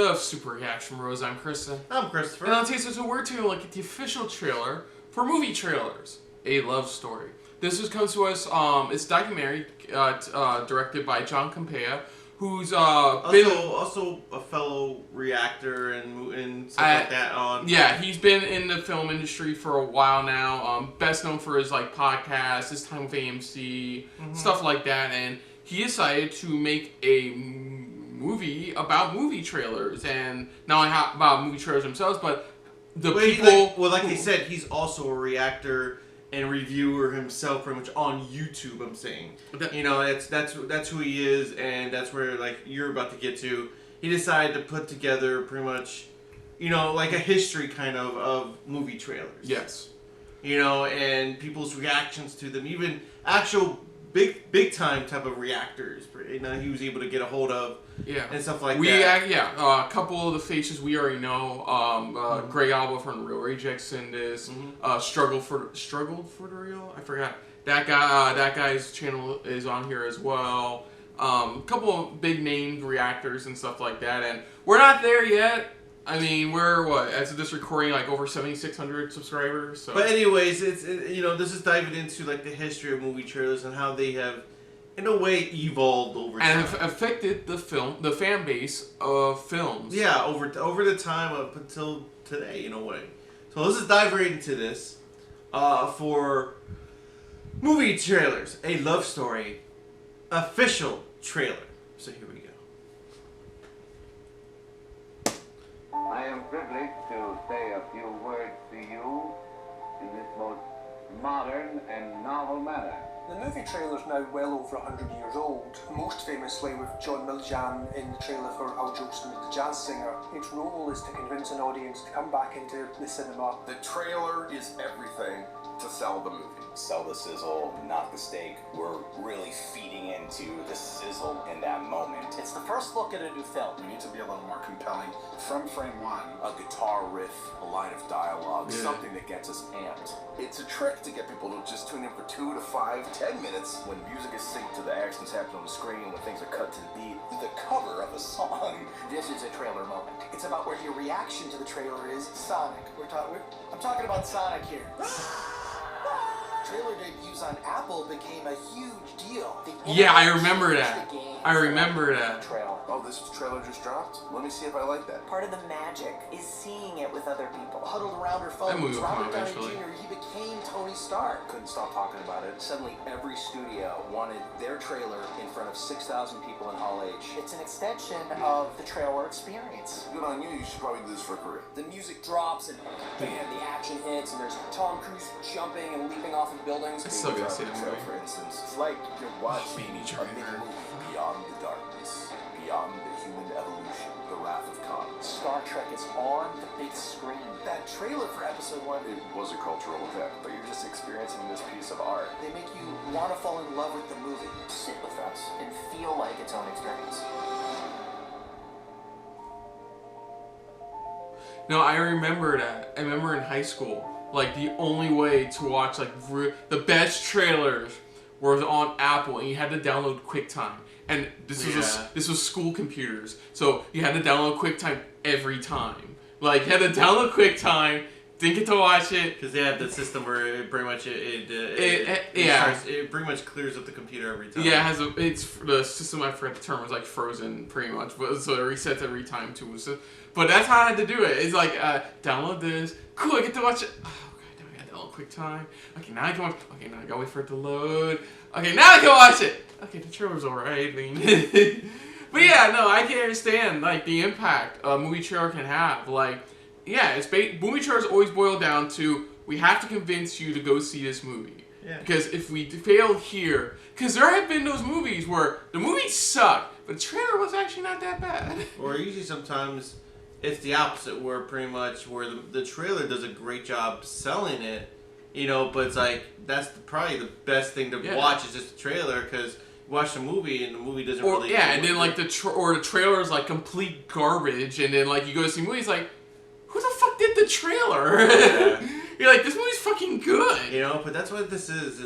of Super Reaction Bros. I'm Kristen. I'm Christopher. And on today's episode, we're taking a look at the official trailer for movie trailers, A Love Story. This has come to us, it's a documentary directed by John Campea, who's also a fellow reactor and stuff like that. Yeah, he's been in the film industry for a while now. Best known for his podcast, his time with AMC, stuff like that. And he decided to make a movie about movie trailers, and not only about movie trailers themselves, but like he said, he's also a reactor and reviewer himself, pretty much on YouTube. I'm saying, that's who he is, and that's where you're about to get to. He decided to put together pretty much, like a history kind of movie trailers. Yes. And people's reactions to them, even actual big time type of reactors. He was able to get a hold of. Yeah. And stuff like that. A couple of the faces we already know. Greg Alba from Real Rejects in this. Struggled for the Real? I forgot. That guy's channel is on here as well. A couple of big named reactors and stuff like that. And we're not there yet. I mean, we're, as of this recording, over 7,600 subscribers. So. But anyways, this is diving into the history of movie trailers and how they have, in a way, evolved over time. And have affected the fan base of films. Yeah, over the time up until today, in a way. So let's just dive right into this. For movie trailers, A Love Story, official trailer. So here we go. I am privileged to say a few words to you in this most modern and novel manner. The movie trailer's now well over 100 years old, most famously with John Miljan in the trailer for Al Jolson, the jazz singer. Its role is to convince an audience to come back into the cinema. The trailer is everything to sell the movie. Sell the sizzle, not the steak. We're really feeding into the sizzle in that moment. It's the first look at a new film. We need to be a little more compelling. From frame one, a guitar riff, a line of dialogue, something that gets us amped. It's a trick to get people to just tune in for 2 to 5, 10 minutes when music is synced to the actions happening on the screen, when things are cut to the beat. The cover of a song. This is a trailer moment. It's about where your reaction to the trailer is Sonic. I'm talking about Sonic here. Trailer debuts on Apple became a huge deal. Yeah, I remember that. Oh, this trailer just dropped? Let me see if I like that. Part of the magic is seeing it with other people. Huddled around her phone, Robert Downey Jr., he became Tony Stark. Couldn't stop talking about it. Suddenly, every studio wanted their trailer in front of 6,000 people in Hall H. It's an extension of the trailer experience. Good on you. You should probably do this for a career. The music drops and bam, the action hits, and there's Tom Cruise jumping and leaping off of buildings. I still gotta see the movie. For instance, it's like you're watching a big movie beyond the darkness, beyond the human evolution, the wrath of Khan. Star Trek is on the big screen. That trailer for episode 1, it was a cultural event, but you're just experiencing this piece of art. They make you want to fall in love with the movie, sit with us, and feel like its own experience. No, I remember that. I remember in high school, the only way to watch the best trailers was on Apple, and you had to download QuickTime. And this was school computers, so you had to download QuickTime every time. You had to download QuickTime, didn't get to watch it because they have the system where it pretty much it pretty much clears up the computer every time. Yeah, it's the system. I forgot the term was frozen pretty much, but so it resets every time too. So, but that's how I had to do it. It's download this. Cool, I get to watch it. Oh, okay, now I gotta download QuickTime. Okay, now I can watch. Okay, now I gotta wait for it to load. Okay, now I can watch it. Okay, the trailer's alright. But yeah, no, I can understand the impact a movie trailer can have. Movie trailers always boil down to we have to convince you to go see this movie. Yeah. Because if we fail here, because there have been those movies where the movie sucked, but the trailer was actually not that bad. Or usually sometimes it's the opposite, where pretty much where the trailer does a great job selling it, but it's that's probably the best thing to watch is just the trailer, because you watch the movie and the movie doesn't really. Yeah, and then the trailer is complete garbage, and then you go to see movies who the fuck did the trailer? You're this movie's fucking good. But that's what this is.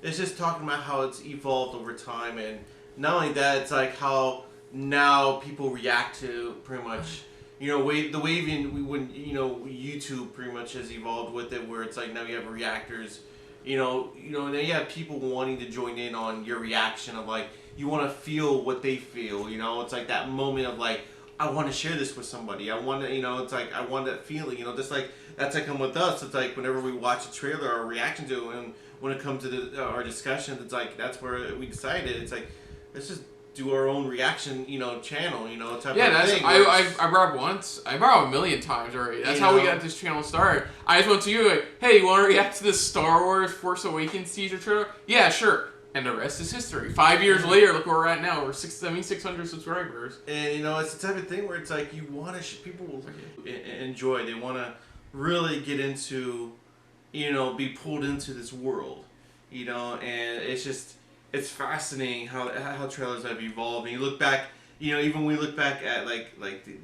It's just talking about how it's evolved over time, and not only that, it's how now people react to pretty much, the way even when YouTube pretty much has evolved with it, where it's like now you have reactors, now you have people wanting to join in on your reaction of like you want to feel what they feel, it's like that moment of like I want to share this with somebody, I want to, it's like I want that feeling, just like that's like with us, it's like whenever we watch a trailer or reaction to it, and when it comes to our discussion, it's like that's where we decided it's like let's just do our own reaction, channel, type of thing. I brought once. I brought a million times already. That's how we got this channel started. I just went to you like, hey, you want to react to this Star Wars Force Awakens teaser trailer? Yeah, sure. And the rest is history. 5 years later, look where we're at now. We're 600 subscribers. And it's the type of thing where it's like you want to people will enjoy. They want to really get into, be pulled into this world, and it's just. It's fascinating how trailers have evolved. And you look back, even we look back at like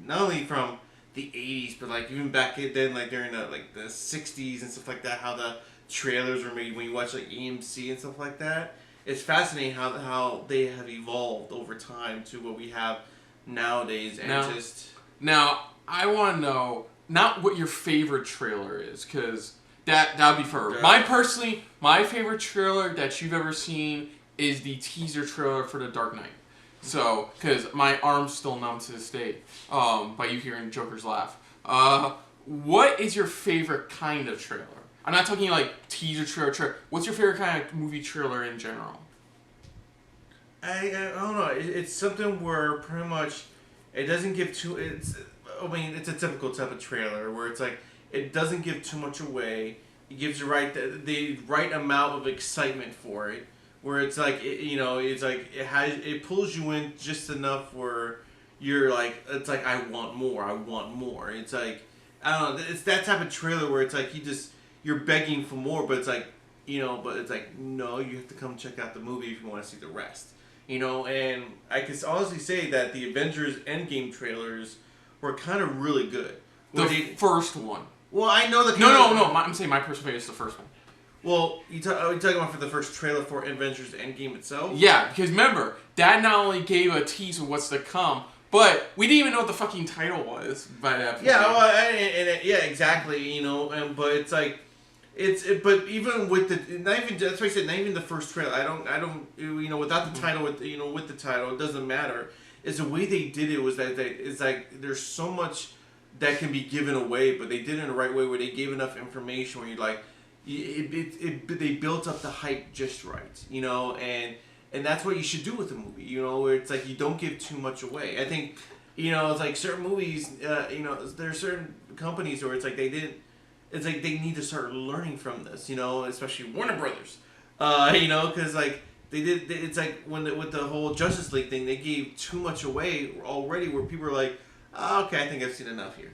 not only from the 80s, but like even back then, like during the 60s and stuff like that, how the trailers were made when you watch like AMC and stuff like that. It's fascinating how they have evolved over time to what we have nowadays. And now I want to know not what your favorite trailer is, because that'd be for my favorite trailer that you've ever seen is the teaser trailer for The Dark Knight. So, because my arm's still numb to this day, by you hearing Joker's laugh. What is your favorite kind of trailer? I'm not talking like teaser trailer. What's your favorite kind of movie trailer in general? I don't know. It's something where pretty much it doesn't give too. It's a typical type of trailer where it's like it doesn't give too much away. It gives the right amount of excitement for it. Where it's like it's like it pulls you in just enough where you're like it's like I want more. It's like I don't know. It's that type of trailer where it's like you're begging for more, but it's like but it's like no, you have to come check out the movie if you want to see the rest. And I can honestly say that the Avengers Endgame trailers were kind of really good. First one. Well, I know that. No. I'm saying my personal favorite is the first one. Well, are you talking about for the first trailer for Avengers Endgame itself? Yeah, because remember, that not only gave a tease of what's to come, but we didn't even know what the fucking title was by that point. Yeah, well, yeah, exactly. But it's like, but even with that's why I said not even the first trailer. I don't, without the title, with the title, it doesn't matter. It's the way they did it was that it's like there's so much that can be given away, but they did it in the right way where they gave enough information where you're like. They built up the hype just right, and that's what you should do with a movie, where it's like you don't give too much away. I think, it's like certain movies, there are certain companies where it's like they need to start learning from this, especially Warner Brothers, because like it's like with the whole Justice League thing, they gave too much away already, where people are like, oh, okay, I think I've seen enough here.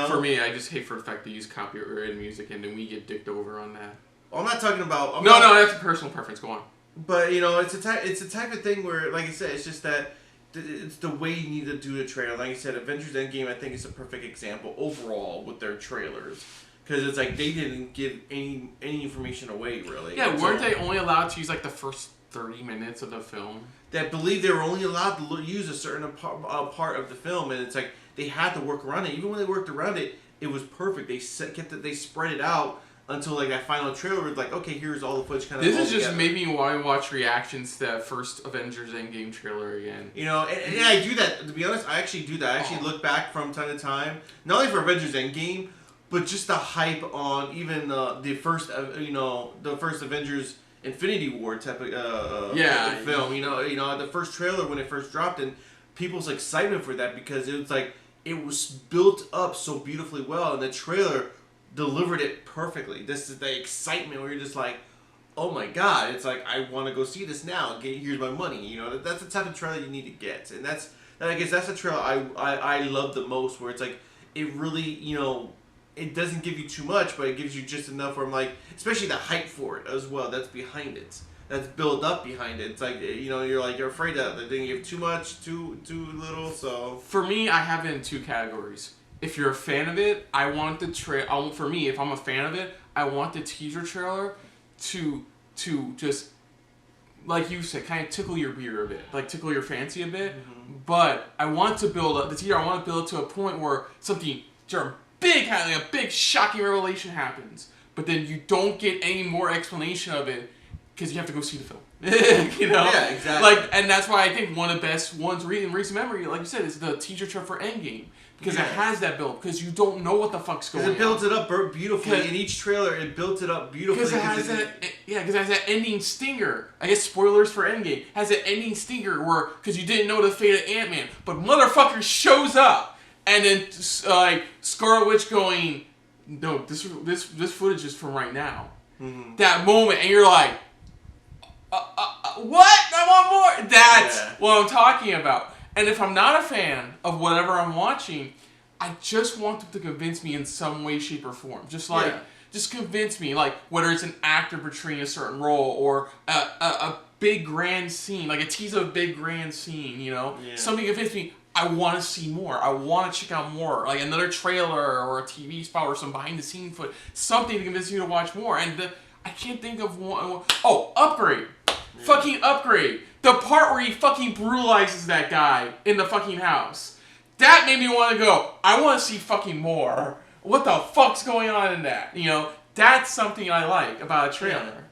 For me, I just hate for the fact they use copyrighted music and then we get dicked over on that. Well, I'm not talking about. No, that's a personal preference. Go on. But it's a type of thing where, like I said, it's just that it's the way you need to do a trailer. Like I said, Avengers Endgame, I think is a perfect example overall with their trailers because it's like they didn't give any information away really. Yeah, weren't they only allowed to use like the first 30 minutes of the film? That believe they were only allowed to use a certain part of the film, and it's like. They had to work around it. Even when they worked around it, it was perfect. They spread it out until like that final trailer was like, okay, here's all the footage kind of. This is just maybe why I watch reactions to that first Avengers Endgame trailer again. And I do that. To be honest, I actually do that. I actually look back from time to time, not only for Avengers Endgame, but just the hype on even the first Avengers Infinity War type of film. The first trailer when it first dropped and people's excitement for that because it was like. It was built up so beautifully well, and the trailer delivered it perfectly. This is the excitement where you're just like, oh my god, it's like, I want to go see this now. Here's my money. That's the type of trailer you need to get. And I guess that's the trailer I love the most, where it's like, it really, it doesn't give you too much, but it gives you just enough where I'm like, especially the hype for it as well, that's behind it. That's built up behind it. It's like, you're afraid that they didn't give too much, too little, so. For me, I have it in two categories. If you're a fan of it, I want the for me, if I'm a fan of it, I want the teaser trailer to just like you said, kind of tickle your beer a bit, like tickle your fancy a bit. But I want to build up the teeter. I want to build it to a point where something big, like a big shocking revelation happens, but then you don't get any more explanation of it because you have to go see the film. You know? Yeah, exactly. Like, and that's why I think one of the best ones in recent memory, like you said, is the teaser trailer for Endgame. Because it has that build. Because you don't know what the fuck's going on. Because it builds it up beautifully. In each trailer, it built it up beautifully. Because it has that ending stinger. I guess spoilers for Endgame. It has that ending stinger where, because you didn't know the fate of Ant-Man, but motherfucker shows up. And then, like, Scarlet Witch going, no, this footage is from right now. That moment, and you're like, what? I want more. That's what I'm talking about. And if I'm not a fan of whatever I'm watching, I just want them to convince me in some way, shape, or form. Just convince me, like whether it's an actor portraying a certain role or a big grand scene, like a teaser of a big grand scene. You know, something convince me. I want to see more. I want to check out more, like another trailer or a TV spot or some behind the scenes footage, something to convince you to watch more. And I can't think of one. Oh, Upgrade. Fucking Upgrade. The part where he fucking brutalizes that guy in the fucking house. That made me want to go, I want to see fucking more. What the fuck's going on in that? You know, that's something I like about a trailer.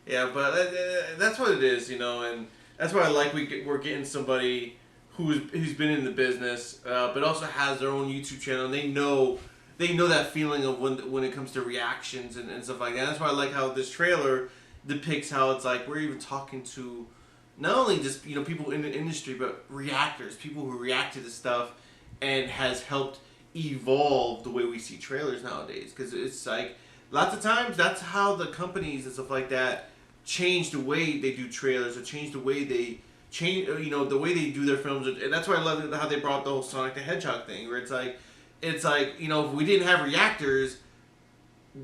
Yeah, but that's what it is, you know, and that's why I like we're getting somebody who's been in the business, but also has their own YouTube channel, and they know that feeling of when it comes to reactions and stuff like that. That's why I like how this trailer depicts how it's like we're even talking to not only just, you know, people in the industry, but reactors, people who react to this stuff, and has helped evolve the way we see trailers nowadays. Because it's like lots of times that's how the companies and stuff like that change the way they do trailers, or change the way they the way they do their films. And that's why I love how they brought the whole Sonic the Hedgehog thing, where it's like you know, if we didn't have reactors,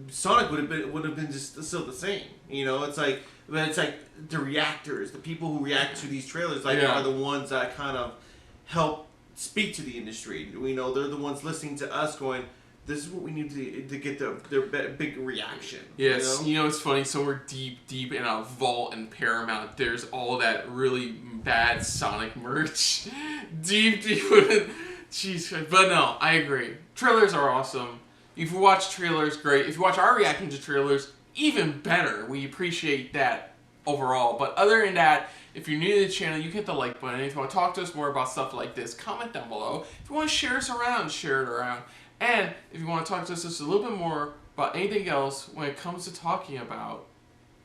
Sonic would have been just still the same. You know, it's like the reactors, the people who react to these trailers, are the ones that kind of help speak to the industry. We know they're the ones listening to us, going, "This is what we need to get their big reaction." Yes, you know it's funny. So we're deep in a vault in Paramount. There's all that really bad Sonic merch, deep within. Jeez, but no, I agree. Trailers are awesome. If you watch trailers, great. If you watch our reaction to trailers, even better. We appreciate that overall. But other than that, if you're new to the channel, you hit the like button. If you want to talk to us more about stuff like this, comment down below. If you want to share us around, share it around. And if you want to talk to us just a little bit more about anything else when it comes to talking about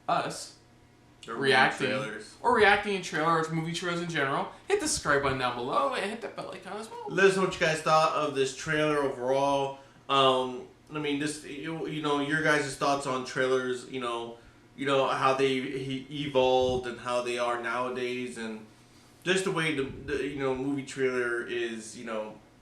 us, reacting in trailers or movie trailers in general, hit the subscribe button down below and hit that bell icon as well. Let us know what you guys thought of this trailer overall. I mean, just you know, your guys' thoughts on trailers. You know how they evolved and how they are nowadays, and just the way the movie trailer is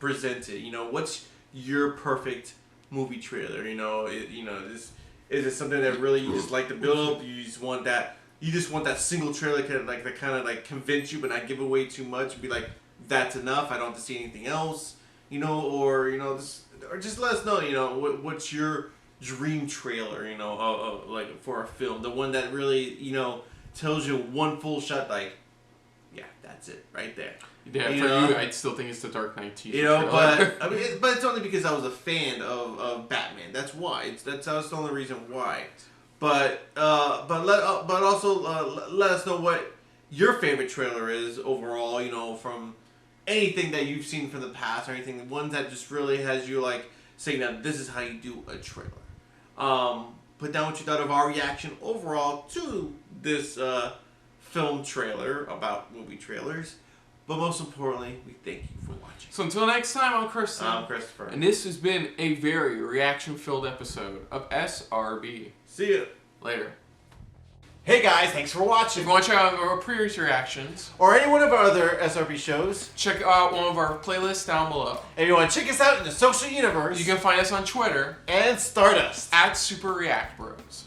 presented. You know, what's your perfect movie trailer? Is it something that really you just like to build up? You just want that single trailer to kind of convince you, but not give away too much, and be like, that's enough. I don't have to see anything else. Or just let us know. What's your dream trailer? Like for a film, the one that really tells you one full shot. Yeah, that's it right there. Yeah, you, I still think it's the Dark Knight teaser. But I mean, but it's only because I was a fan of Batman. That's why. That's the only reason why. But also let us know what your favorite trailer is overall. From anything that you've seen from the past, or anything, one that just really has you saying that this is how you do a trailer. Put down what you thought of our reaction overall to this film trailer about movie trailers. But most importantly, we thank you for watching. So until next time, I'm Chris. I'm Christopher. And this has been a very reaction-filled episode of SRB. See ya. Later. Hey guys, thanks for watching. If you want to check out our previous reactions, or any one of our other SRB shows, check out one of our playlists down below. If you want to check us out in the social universe, you can find us on Twitter and Stardust @SuperReactBros.